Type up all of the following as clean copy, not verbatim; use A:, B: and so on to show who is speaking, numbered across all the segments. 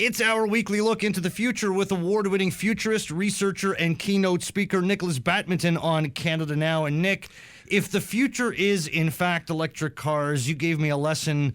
A: It's our weekly look into the future with award-winning futurist, researcher, and keynote speaker Nikolas Badminton on Canada Now. And Nick, if the future is in fact electric cars, you gave me a lesson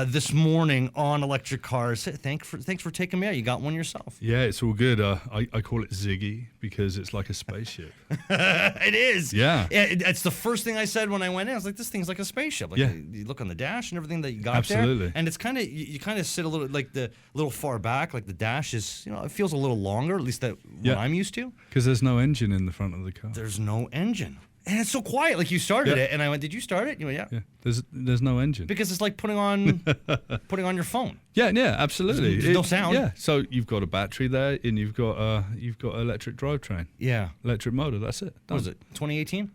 A: this morning on electric cars. Thanks for taking me out. You got one yourself.
B: Yeah, it's all good. I call it Ziggy because it's like a spaceship.
A: It is.
B: Yeah.
A: It's the first thing I said when I went in. I was like, this thing's like a spaceship. Like,
B: Yeah.
A: You look on the dash and everything that you got
B: Absolutely.
A: there. And it's kind of, you kind of sit a little, like the little far back, like the dash is, it feels a little longer, at least that what I'm used to.
B: Because there's no engine in the front of the car.
A: There's no engine. And it's so quiet. Like you started it, and I went, "Did you start it?" You went, "Yeah."
B: Yeah. There's no engine.
A: Because it's like putting on your phone.
B: Yeah, absolutely.
A: There's no sound.
B: Yeah. So you've got a battery there, and you've got electric drivetrain.
A: Yeah.
B: Electric motor. That's it.
A: What was it? 2018.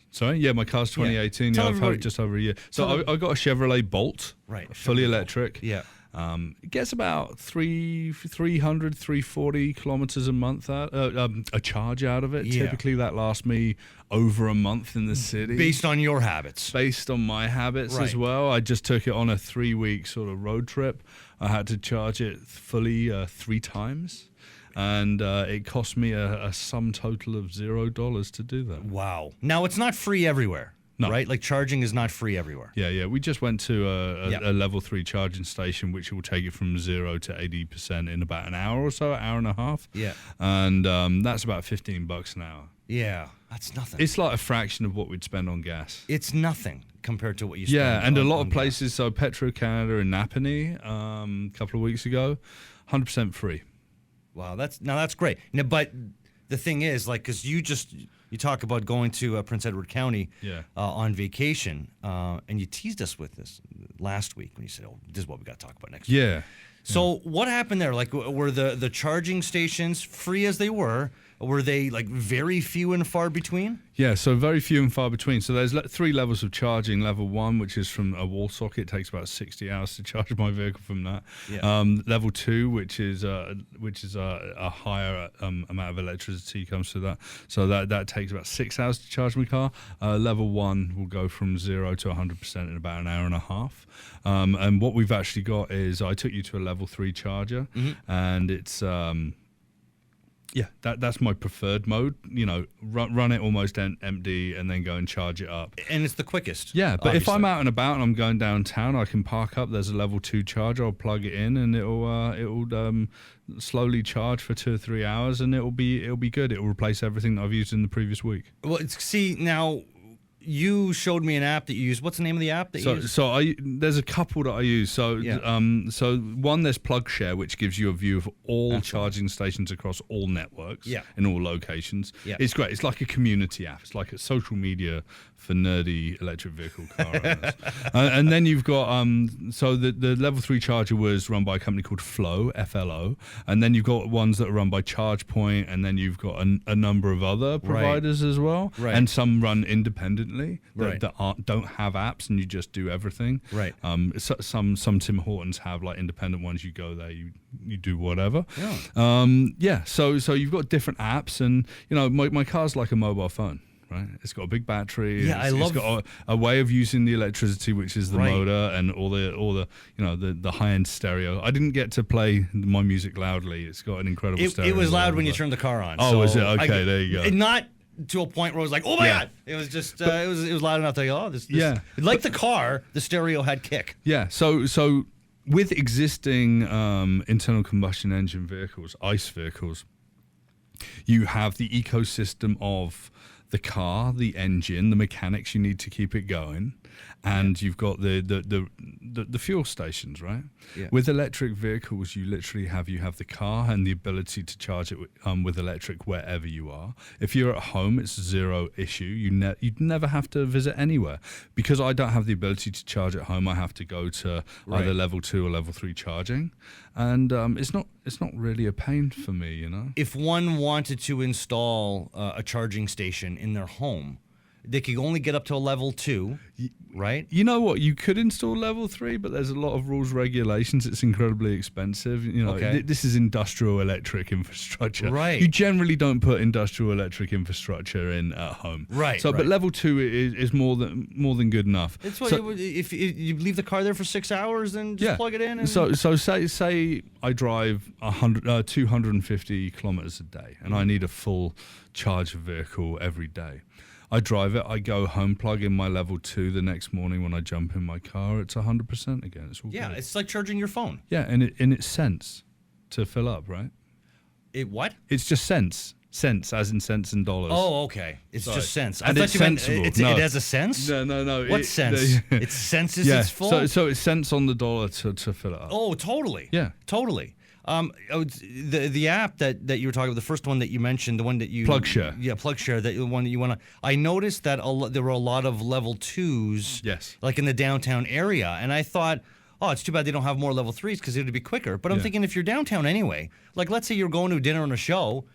B: Sorry. Yeah, my car's 2018. Yeah, I've had it just over a year. So I got a Chevrolet Bolt.
A: Right.
B: Fully electric.
A: Yeah.
B: It gets about 340 kilometers a month out, a charge out of it.
A: Yeah.
B: Typically, that lasts me over a month in the city.
A: Based on your habits.
B: Based on my habits as well. I just took it on a 3-week sort of road trip. I had to charge it fully 3 times. And it cost me a sum total of $0 to do that.
A: Wow. Now, it's not free everywhere.
B: No.
A: Right? Like charging is not free everywhere.
B: Yeah. We just went to a level 3 charging station, which will take it from 0 to 80% in about an hour or so, hour and a half.
A: Yeah.
B: And that's about $15 an hour.
A: Yeah. That's nothing.
B: It's like a fraction of what we'd spend on gas.
A: It's nothing compared to what you spend.
B: Yeah, and a lot of
A: gas.
B: places, so Petro-Canada in Napanee a couple of weeks ago, 100% free.
A: Wow, that's great. Now, but the thing is, like, because you talk about going to Prince Edward County on vacation, and you teased us with this last week when you said, "Oh, this is what we got to talk about next week."
B: Yeah.
A: So what happened there? Like, were the charging stations, free as they were they like very few and far between?
B: Yeah, so very few and far between. So there's 3 levels of charging. Level 1, which is from a wall socket, it takes about 60 hours to charge my vehicle from that.
A: Yeah.
B: Level 2, which is a higher amount of electricity comes to that. So that takes about 6 hours to charge my car. Level 1 will go from 0 to 100% in about an hour and a half. And what we've actually got is I took you to a level 3 charger, and it's that's my preferred mode. Run it almost empty and then go and charge it up.
A: And it's the quickest.
B: Yeah, but
A: obviously.
B: if I'm out and about and I'm going downtown, I can park up. There's a level 2 charger. I'll plug it in and it'll slowly charge for 2 or 3 hours, and it'll be good. It will replace everything that I've used in the previous week.
A: Well, see now. You showed me an app that you use. What's the name of the app that you use?
B: So there's a couple that I use. So one, there's PlugShare, which gives you a view of all charging stations across all networks in all locations. Yeah. It's great. It's like a community app. It's like a social media for nerdy electric vehicle car owners. And then you've got so the level 3 charger was run by a company called Flow, FLO, and then you've got ones that are run by ChargePoint, and then you've got a number of other providers as well, and some run independently. That don't have apps, and you just do everything. Right. Some Tim Hortons have like independent ones. You go there, you do whatever. Yeah. So you've got different apps, and my car's like a mobile phone. Right, it's got a big battery.
A: Yeah,
B: it's got a way of using the electricity, which is the motor and all the the high end stereo. I didn't get to play my music loudly. It's got an incredible stereo.
A: It was loud when you turned the car on.
B: Oh, was it? Okay, there you go.
A: Not to a point where I was like, oh my God. It was just, it was loud enough to go, this. Like the car, the stereo had kick.
B: Yeah, so with existing internal combustion engine vehicles, ICE vehicles, you have the ecosystem of the car, the engine, the mechanics you need to keep it going, and you've got the fuel stations, right? Yeah. With electric vehicles, you literally have the car and the ability to charge it with electric wherever you are. If you're at home, it's zero issue. You'd never have to visit anywhere. Because I don't have the ability to charge at home, I have to go to either level 2 or level 3 charging, and it's not really a pain for me,
A: If one wanted to install a charging station in their home, they could only get up to a level 2, right?
B: You know what? You could install level 3, but there's a lot of rules, regulations. It's incredibly expensive. You know, this is industrial electric infrastructure.
A: Right.
B: You generally don't put industrial electric infrastructure in at home.
A: Right.
B: So, but level 2 is more than good enough.
A: It's what if you leave the car there for 6 hours, then just plug it in. And
B: So say I drive 250 kilometers a day, and I need a full charge of vehicle every day. I drive it, I go home, plug in my level 2 the next morning when I jump in my car, it's 100% again. It's all good.
A: It's like charging your phone.
B: Yeah, and it's cents to fill up, right?
A: It what?
B: It's just cents. Cents, as in cents and dollars.
A: Oh, okay. It's just cents.
B: And it's sensible.
A: It has a sense?
B: No.
A: What sense? It senses it's full?
B: So it's cents on the dollar to fill it up.
A: Oh, totally.
B: Yeah.
A: Totally. The app that you were talking about, the first one that you mentioned, the one that you
B: PlugShare.
A: Yeah, PlugShare. The one that you want to. I noticed that there were a lot of level 2s.
B: Yes.
A: Like in the downtown area, and I thought, oh, it's too bad they don't have more level 3s because it would be quicker. But I'm thinking, if you're downtown anyway, like let's say you're going to dinner and a show,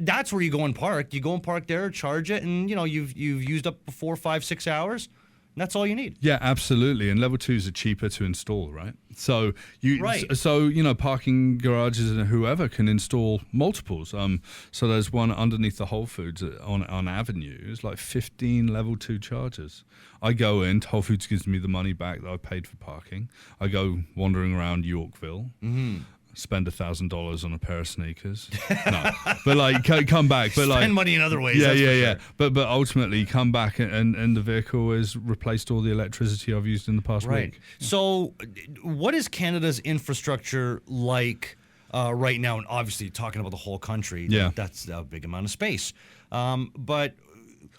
A: that's where you go and park. You go and park there, charge it, and you've used up 4, 5, 6 hours. And that's all you need. Yeah,
B: absolutely. And level 2s are cheaper to install, right? So parking garages and whoever can install multiples. So there's one underneath the Whole Foods on Avenue. It's like 15 level 2 chargers. I go in, Whole Foods gives me the money back that I paid for parking. I go wandering around Yorkville. Mm-hmm. Spend $1,000 on a pair of sneakers. No, but like come back. But
A: spend money in other ways.
B: Yeah. But ultimately come back and the vehicle has replaced all the electricity I've used in the past week.
A: So, what is Canada's infrastructure like right now? And obviously, talking about the whole country, that's a big amount of space. But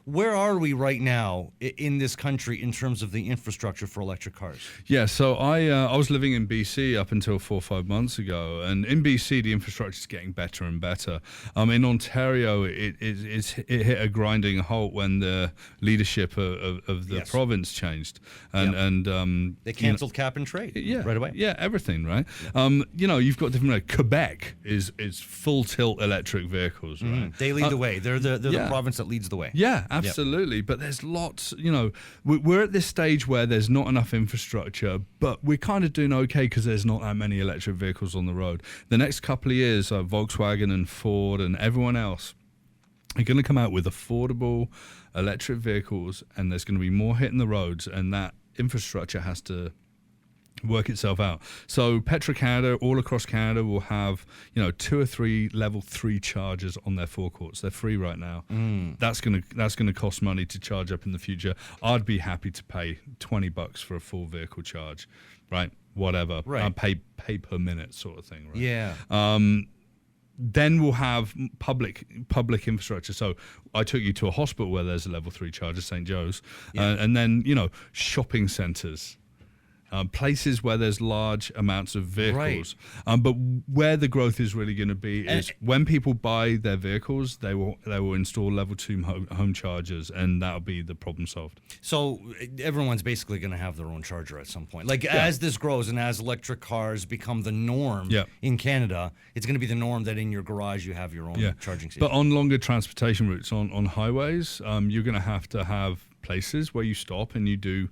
A: where are we right now in this country in terms of the infrastructure for electric cars?
B: Yeah, so I was living in BC up until 4 or 5 months ago, and in BC the infrastructure is getting better and better. In Ontario, it hit a grinding halt when the leadership of the province changed, and
A: they cancelled cap and trade. Right away.
B: Yeah, everything, right? Yeah. You've got different. Quebec is full tilt electric vehicles, right?
A: Mm-hmm. They lead the way. They're the province that leads the way.
B: Yeah, absolutely. But there's lots, we're at this stage where there's not enough infrastructure, but we're kind of doing okay because there's not that many electric vehicles on the road. The next couple of years, Volkswagen and Ford and everyone else are going to come out with affordable electric vehicles, and there's going to be more hitting the roads, and that infrastructure has to work itself out. So Petro-Canada, all across Canada, will have 2 or 3 level 3 chargers on their forecourts. They're free right now. That's gonna cost money to charge up in the future. I'd be happy to pay $20 for a full vehicle charge, right? Whatever.
A: Right.
B: Pay per minute sort of thing, right?
A: Yeah.
B: Then we'll have public infrastructure. So I took you to a hospital where there's a level 3 charger, St. Joe's, and then shopping centres. Places where there's large amounts of vehicles, but where the growth is really going to be is when people buy their vehicles, they will install level 2 home chargers, and that'll be the problem solved.
A: So everyone's basically going to have their own charger at some point. As this grows and as electric cars become the norm in Canada, it's going to be the norm that in your garage you have your own charging station.
B: But on longer transportation routes, on highways, you're going to have places where you stop and you do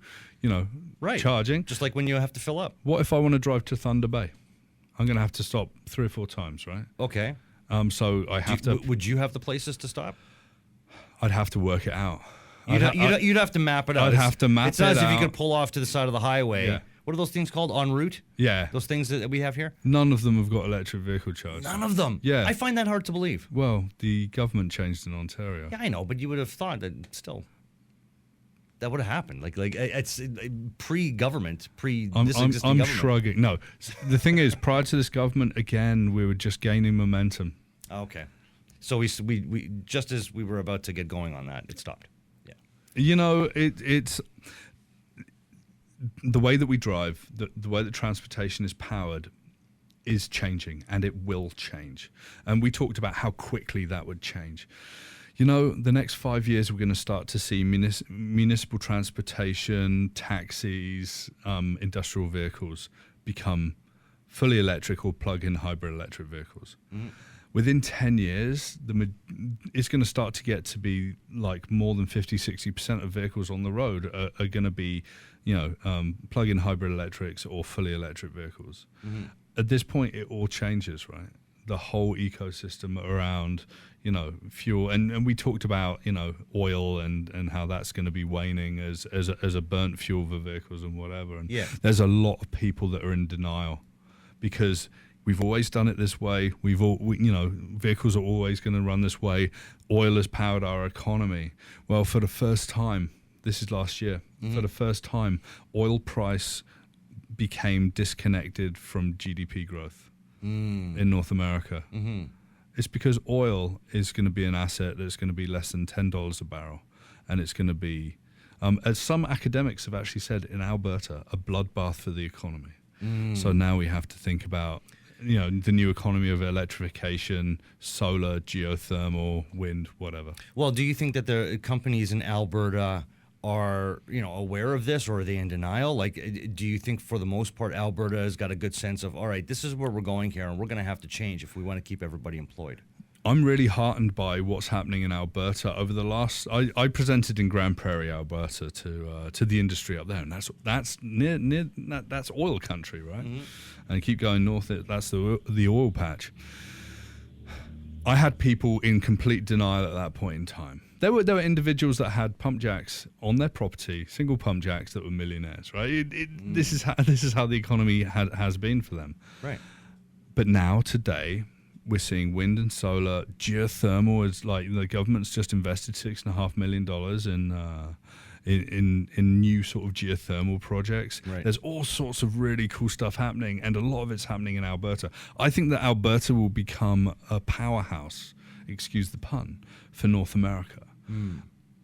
B: charging.
A: Just like when you have to fill up.
B: What if I want to drive to Thunder Bay? I'm going to have to stop 3 or 4 times, right?
A: Okay.
B: So I have to...
A: Would you have the places to stop?
B: I'd have to work it out.
A: You'd have to map it out.
B: I'd have to map it out.
A: It's not as if you could pull off to the side of the highway.
B: Yeah.
A: What are those things called? En route?
B: Yeah.
A: Those things that we have here?
B: None of them have got electric vehicle chargers.
A: None of them?
B: Yeah.
A: I find that hard to believe.
B: Well, the government changed in Ontario.
A: Yeah, I know, but you would have thought that still... That would have happened. Like it's pre-government, existing government.
B: I'm shrugging. No, the thing is, prior to this government, again, we were just gaining momentum.
A: Okay, so we just as we were about to get going on that, it stopped.
B: Yeah, it's the way that we drive, the way that transportation is powered, is changing, and it will change. And we talked about how quickly that would change. The next 5 years, we're going to start to see municipal transportation, taxis, industrial vehicles become fully electric or plug-in hybrid electric vehicles. Mm. within 10 years, it's going to start to get to be like more than 50-60% of vehicles on the road are going to be, plug-in hybrid electrics or fully electric vehicles. At this point, it all changes, right? The whole ecosystem around, fuel, and we talked about, oil and how that's going to be waning as a burnt fuel for vehicles and whatever. And there's a lot of people that are in denial because we've always done it this way. Vehicles are always going to run this way. Oil has powered our economy. Well, for the first time, this is last year, for the first time, oil price became disconnected from GDP growth in North America. It's because oil is going to be an asset that's going to be less than $10 a barrel. And it's going to be, as some academics have actually said, in Alberta, a bloodbath for the economy. So now we have to think about the new economy of electrification, solar, geothermal, wind, whatever.
A: Well, do you think that the companies in Alberta are aware of this, or are they in denial? Like, do you think for the most part Alberta has got a good sense of, all right, this is where we're going here, and we're going to have to change if we want to keep everybody employed?
B: I'm really heartened by what's happening in Alberta over the last. I presented in Grand Prairie, Alberta, to the industry up there, and that's near that's oil country, right? And keep going north, that's the oil patch. I had people in complete denial at that point in time. There were individuals that had pump jacks on their property, single pump jacks, that were millionaires, right? This is how the economy has been for them,
A: right? But
B: now today, we're seeing wind and solar, geothermal. Is like the government's just invested $6.5 million in new sort of geothermal projects.
A: Right.
B: There's all sorts of really cool stuff happening, and a lot of it's happening in Alberta. I think that Alberta will become a powerhouse, excuse the pun, for North America.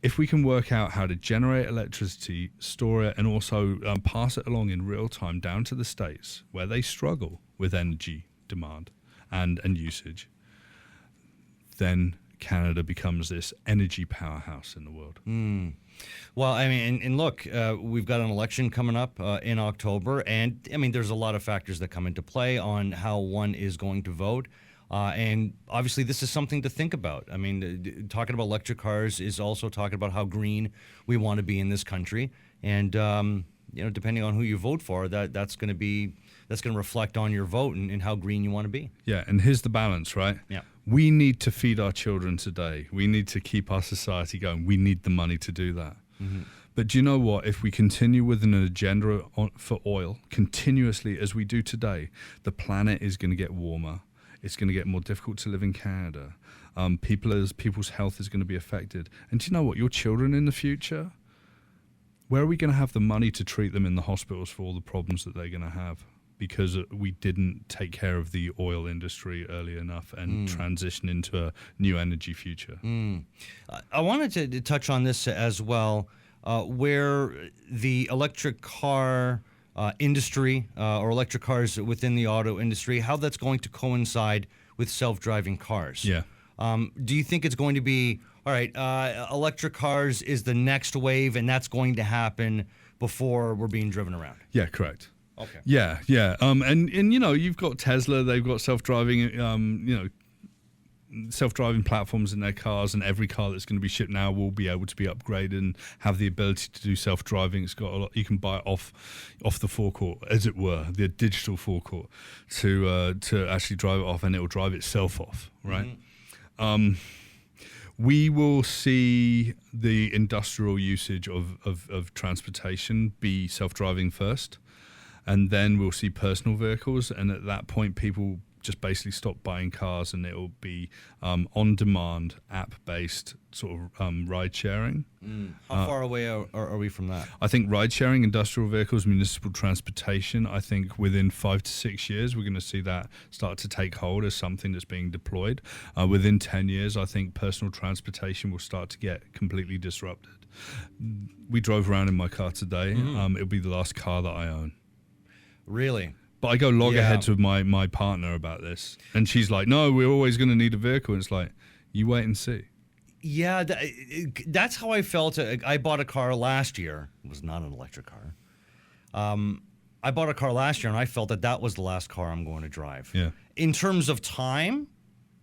B: If we can work out how to generate electricity, store it, and also pass it along in real time down to the states where they struggle with energy demand and usage, then Canada becomes this energy powerhouse in the world.
A: Well, I mean, and look, we've got an election coming up in October, and I mean, there's a lot of factors that come into play on how one is going to vote. And obviously, this is something to think about. I mean, talking about electric cars is also talking about how green we want to be in this country. And, depending on who you vote for, that's going to reflect on your vote and how green you want to be.
B: Yeah, and here's the balance, right?
A: Yeah.
B: We need to feed our children today. We need to keep our society going. We need the money to do that. But do you know what? If we continue with an agenda for oil continuously as we do today, the planet is going to get warmer. It's going to get more difficult to live in Canada. People's health is going to be affected. And do you know what? Your children in the future, where are we going to have the money to treat them in the hospitals for all the problems that they're going to have? Because we didn't take care of the oil industry early enough and transition into a new energy future.
A: I wanted to touch on this as well, where the electric car industry or electric cars within the auto industry, how that's going to coincide with self-driving cars.
B: Yeah.
A: Do you think it's going to be, all right, electric cars is the next wave and that's going to happen before we're being driven around?
B: Yeah, correct.
A: Okay.
B: Yeah. And you've got Tesla, they've got self-driving, self-driving platforms in their cars, and every car that's going to be shipped now will be able to be upgraded and have the ability to do self-driving. It's got a lot. You can buy it off the forecourt, as it were, the digital forecourt, to actually drive it off, and it will drive itself off. Right. We will see the industrial usage of transportation be self-driving first, and then we'll see personal vehicles, and at that point, people just basically stop buying cars, and it will be on-demand, app-based sort of ride-sharing.
A: How far away are we from that?
B: I think ride-sharing, industrial vehicles, municipal transportation, I think within 5 to 6 years, we're going to see that start to take hold as something that's being deployed. Within 10 years, I think personal transportation will start to get completely disrupted. We drove around in my car today. It'll be the last car that I own.
A: Really?
B: But I go loggerheads with my partner about this. And she's like, no, we're always going to need a vehicle. And it's like, you wait and see.
A: Yeah, that's how I felt. I bought a car last year. It was not an electric car. I bought a car last year, and I felt that was the last car I'm going to drive.
B: Yeah.
A: In terms of time,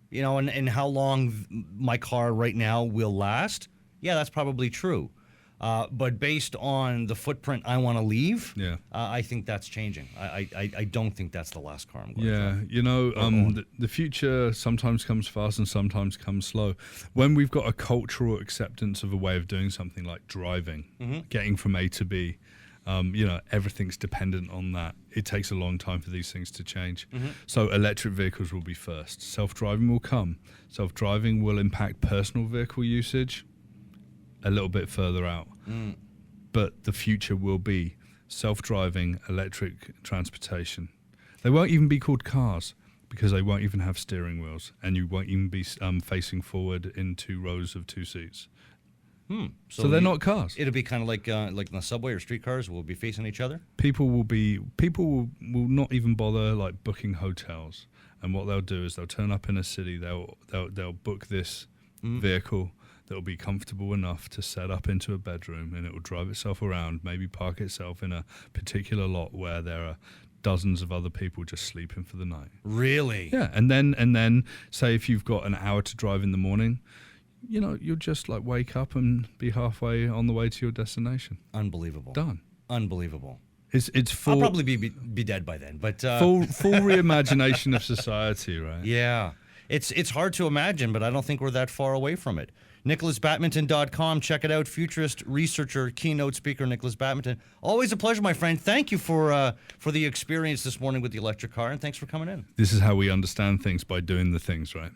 A: you know, and how long my car right now will last, yeah, that's probably true. But based on the footprint I want to leave, I think that's changing. I don't think that's the last car I'm going to drive.
B: You know, the future sometimes comes fast and sometimes comes slow. When we've got a cultural acceptance of a way of doing something like driving, getting from A to B, you know, everything's dependent on that. It takes a long time for these things to change. So electric vehicles will be first. Self-driving will come. Self-driving will impact personal vehicle usage a little bit further out. But the future will be self-driving electric transportation. They won't even be called cars because they won't even have steering wheels, and you won't even be facing forward in 2 rows of 2 seats. So they're not cars.
A: It'll be kind of like in the subway or streetcars. We'll be facing each other.
B: People will not even bother like booking hotels, and what they'll do is they'll turn up in a city. They'll book this vehicle that will be comfortable enough to set up into a bedroom, and it will drive itself around, maybe park itself in a particular lot where there are dozens of other people just sleeping for the night.
A: Really?
B: Yeah, and then say if you've got an hour to drive in the morning, you know, you'll just like wake up and be halfway on the way to your destination.
A: Unbelievable.
B: Done.
A: Unbelievable.
B: It's full.
A: I'll probably be dead by then, but
B: full reimagination of society, right?
A: Yeah. It's hard to imagine, but I don't think we're that far away from it. NikolasBadminton.com. Check it out. Futurist researcher, keynote speaker, Nikolas Badminton. Always a pleasure, my friend. Thank you for the experience this morning with the electric car, and thanks for coming in.
B: This is how we understand things, by doing the things, right?